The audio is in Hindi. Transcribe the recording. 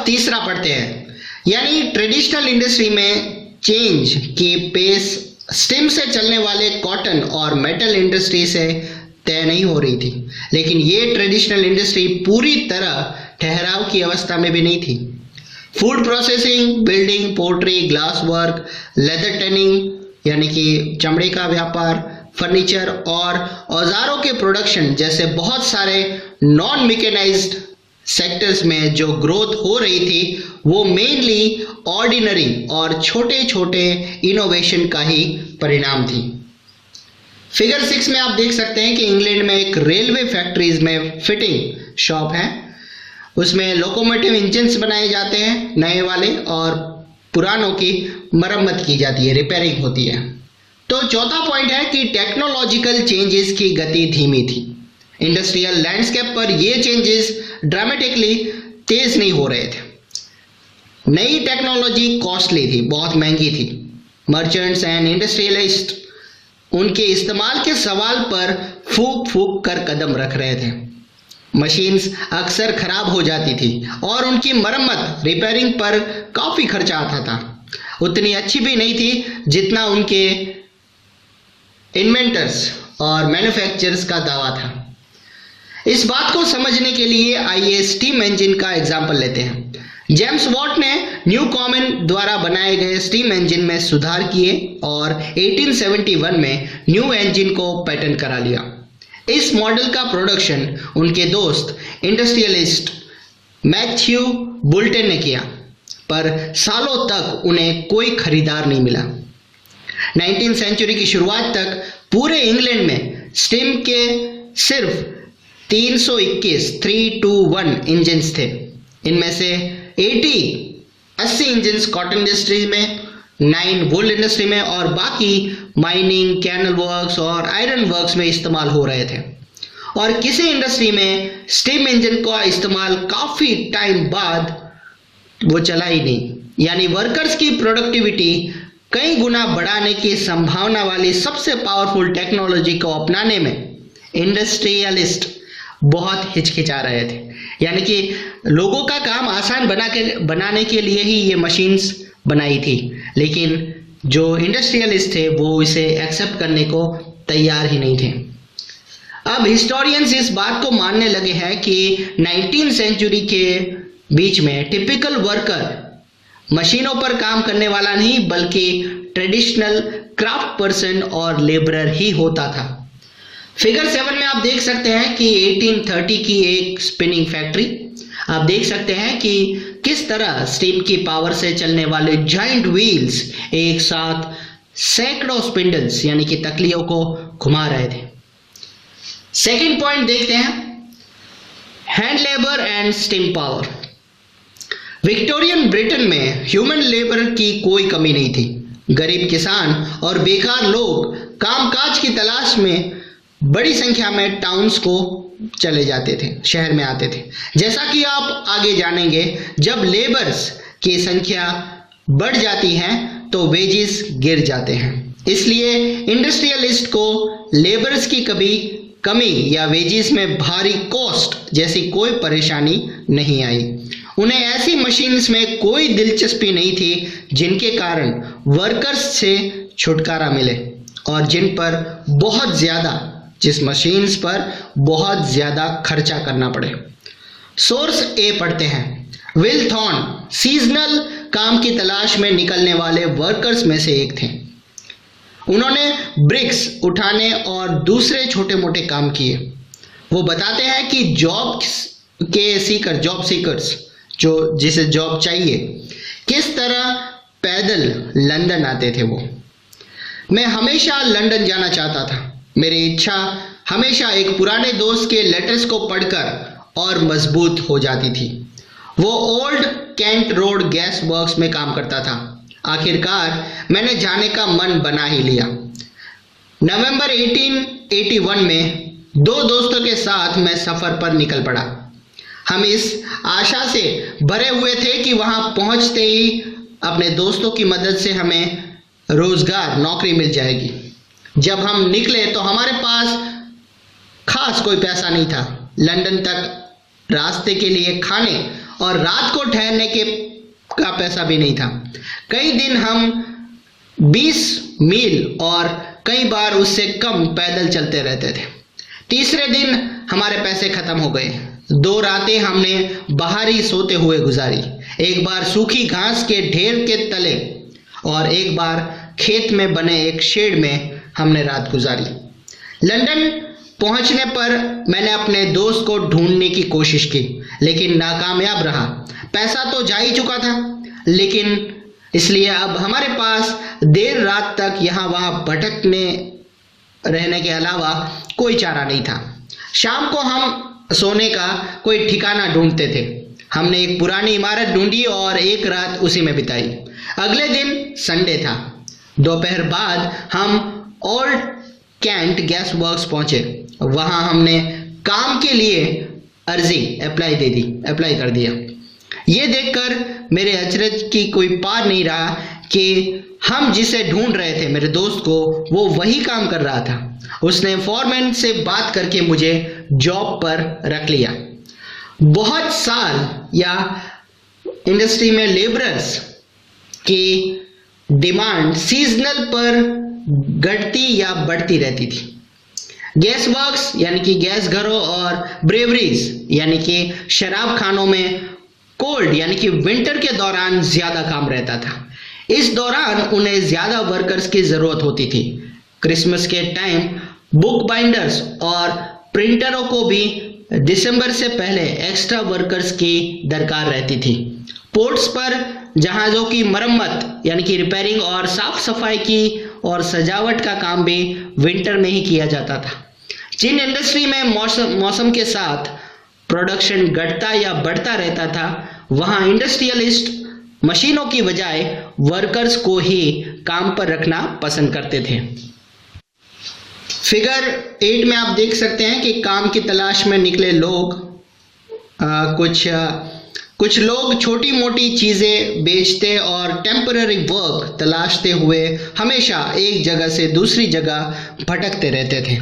तीसरा पढ़ते हैं, यानी ट्रेडिशनल इंडस्ट्री में चेंज की पेस स्टीम से चलने वाले कॉटन और मेटल इंडस्ट्री से तय नहीं हो रही थी, लेकिन ये ट्रेडिशनल इंडस्ट्री पूरी तरह ठहराव की अवस्था में भी नहीं थी। Food processing, building, poultry, glass work, leather tanning यानी कि चमड़े का व्यापार, फर्नीचर और औजारों के प्रोडक्शन जैसे बहुत सारे नॉन मैकेनाइज्ड सेक्टर्स में जो ग्रोथ हो रही थी वो मेनली ऑर्डिनरी और छोटे छोटे इनोवेशन का ही परिणाम थी। फिगर 6 में आप देख सकते हैं कि इंग्लैंड में एक रेलवे फैक्ट्रीज में फिटिंग शॉप है। उसमें लोकोमोटिव इंजन्स बनाए जाते हैं नए वाले, और पुरानों की मरम्मत की जाती है, रिपेयरिंग होती है। तो चौथा पॉइंट है कि टेक्नोलॉजिकल चेंजेस की गति धीमी थी। इंडस्ट्रियल लैंडस्केप पर ये चेंजेस ड्रामेटिकली तेज नहीं हो रहे थे। नई टेक्नोलॉजी कॉस्टली थी, बहुत महंगी थी। मर्चेंट्स एंड इंडस्ट्रियलिस्ट उनके इस्तेमाल के सवाल पर फूक फूक कर कदम रख रहे थे। मशीन्स अक्सर खराब हो जाती थी और उनकी मरम्मत, रिपेयरिंग पर काफ़ी खर्चा आता था। उतनी अच्छी भी नहीं थी जितना उनके इन्वेंटर्स और मैन्युफैक्चरर्स का दावा था। इस बात को समझने के लिए आइए स्टीम इंजन का एग्जाम्पल लेते हैं। जेम्स वॉट ने न्यू कॉमन द्वारा बनाए गए स्टीम इंजन में सुधार किए और 1871 में न्यू इंजन को पेटेंट करा लिया। इस मॉडल का प्रोडक्शन उनके दोस्त इंडस्ट्रियलिस्ट मैथ्यू बुल्टन ने किया, पर सालों तक उन्हें कोई खरीदार नहीं मिला। 19वीं सेंचुरी की शुरुआत तक पूरे इंग्लैंड में स्टीम के सिर्फ 321 इंजन्स थे। इनमें से 80 इंजन्स कॉटन इंडस्ट्री में, 9 वुल इंडस्ट्री में और बाकी माइनिंग, कैनल वर्क्स और आयरन वर्क्स में इस्तेमाल हो रहे थे। और किसी इंडस्ट्री में स्टीम इंजन का इस्तेमाल काफ़ी टाइम बाद वो चला ही नहीं, यानी वर्कर्स की प्रोडक्टिविटी कई गुना बढ़ाने की संभावना वाली सबसे पावरफुल टेक्नोलॉजी को अपनाने में इंडस्ट्रियलिस्ट बहुत हिचकिचा रहे थे। यानी कि लोगों का काम आसान बनाने के लिए ही ये मशीन्स बनाई थी, लेकिन जो इंडस्ट्रियलिस्ट थे वो इसे एक्सेप्ट करने को तैयार ही नहीं थे। अब हिस्टोरियंस इस बात को मानने लगे हैं कि 19वीं सेंचुरी के बीच में टिपिकल वर्कर मशीनों पर काम करने वाला नहीं बल्कि ट्रेडिशनल क्राफ्ट पर्सन और लेबरर ही होता था। फिगर 7 में आप देख सकते हैं कि 1830 की एक स्पिनिंग फैक्ट्री। आप देख सकते हैं कि किस तरह स्टीम की पावर से चलने वाले जाइंट व्हील्स एक साथ सैकड़ों स्पिंडल्स यानी कि तकलियों को घुमा रहे थे। सेकंड पॉइंट देखते हैं, hand labour and steam power. Victorian Britain में ह्यूमन लेबर की कोई कमी नहीं थी। गरीब किसान और बेकार लोग कामकाज की तलाश में बड़ी संख्या में टाउन्स को चले जाते थे, शहर में आते थे। जैसा कि आप आगे जानेंगे, जब लेबर्स की संख्या बढ़ जाती है तो वेजेस गिर जाते हैं। इसलिए इंडस्ट्रियलिस्ट को लेबर्स की कमी या वेजेस में भारी कॉस्ट जैसी कोई परेशानी नहीं आई। उन्हें ऐसी मशीन्स में कोई दिलचस्पी नहीं थी जिनके कारण वर्कर्स से छुटकारा मिले और जिस मशीन्स पर बहुत ज़्यादा खर्चा करना पड़े। सोर्स ए पढ़ते हैं। विल थॉर्न सीजनल काम की तलाश में निकलने वाले वर्कर्स में से एक थे। उन्होंने ब्रिक्स उठाने और दूसरे छोटे मोटे काम किए। वो बताते हैं कि जॉब सीकर्स जिसे जॉब चाहिए, किस तरह पैदल लंदन आते थे। मैं हमेशा लंदन जाना चाहता था। मेरी इच्छा हमेशा एक पुराने दोस्त के लेटर्स को पढ़कर और मजबूत हो जाती थी। वो old cantt road gas works में काम करता था। आखिरकार मैंने जाने का मन बना ही लिया। नवंबर 1881 में 2 दोस्तों के साथ मैं सफ़र पर निकल पड़ा। हम इस आशा से भरे हुए थे कि वहां पहुंचते ही अपने दोस्तों की मदद से हमें नौकरी मिल जाएगी। जब हम निकले तो हमारे पास खास कोई पैसा नहीं था। लंदन तक रास्ते के लिए खाने और रात को ठहरने के का पैसा भी नहीं था। कई दिन हम 20 मील और कई बार उससे कम पैदल चलते रहते थे। तीसरे दिन हमारे पैसे खत्म हो गए। 2 रातें हमने बाहर ही सोते हुए गुजारी, एक बार सूखी घास के ढेर के तले और एक बार खेत में बने एक शेड में हमने रात गुजारी। लंदन पहुंचने पर मैंने अपने दोस्त को ढूंढने की कोशिश की, लेकिन नाकामयाब रहा। पैसा तो जा ही चुका था, लेकिन इसलिए अब हमारे पास देर रात तक यहाँ वहाँ भटकने रहने के अलावा कोई चारा नहीं था। शाम को हम सोने का कोई ठिकाना ढूंढते थे। हमने एक पुरानी इमारत ढूंढी और एक रात उसी में बिताई। अगले दिन संडे था। दोपहर बाद हम ओल्ड कैंट गैस वर्क्स पहुंचे। वहां हमने काम के लिए अर्जी अप्लाई कर दिया। ये देखकर मेरे अचरज की कोई पार नहीं रहा कि हम जिसे ढूंढ रहे थे, मेरे दोस्त को, वो वही काम कर रहा था। उसने फॉरमैन से बात करके मुझे जॉब पर रख लिया। बहुत साल या इंडस्ट्री में लेबरर्स की डिमांड सीजनल पर घटती या बढ़ती रहती थी। गैस वर्क्स यानी कि गैस घरों और ब्रेवरीज यानी कि शराब खानों में कोल्ड यानी कि विंटर के दौरान ज्यादा काम रहता था। इस दौरान उन्हें ज्यादा वर्कर्स की जरूरत होती थी। क्रिसमस के टाइम बुक बाइंडर्स और प्रिंटरों को भी दिसंबर से पहले एक्स्ट्रा वर्कर्स की दरकार रहती थी। पोर्ट्स पर जहाज़ों की मरम्मत यानी कि रिपेयरिंग और साफ सफाई की और सजावट का काम भी विंटर में ही किया जाता था। जिन इंडस्ट्री में मौसम के साथ प्रोडक्शन घटता या बढ़ता रहता था, वहां इंडस्ट्रियलिस्ट मशीनों की बजाय वर्कर्स को ही काम पर रखना पसंद करते थे। फिगर 8 में आप देख सकते हैं कि काम की तलाश में निकले लोग, कुछ लोग छोटी मोटी चीज़ें बेचते और टेम्पररी वर्क तलाशते हुए हमेशा एक जगह से दूसरी जगह भटकते रहते थे।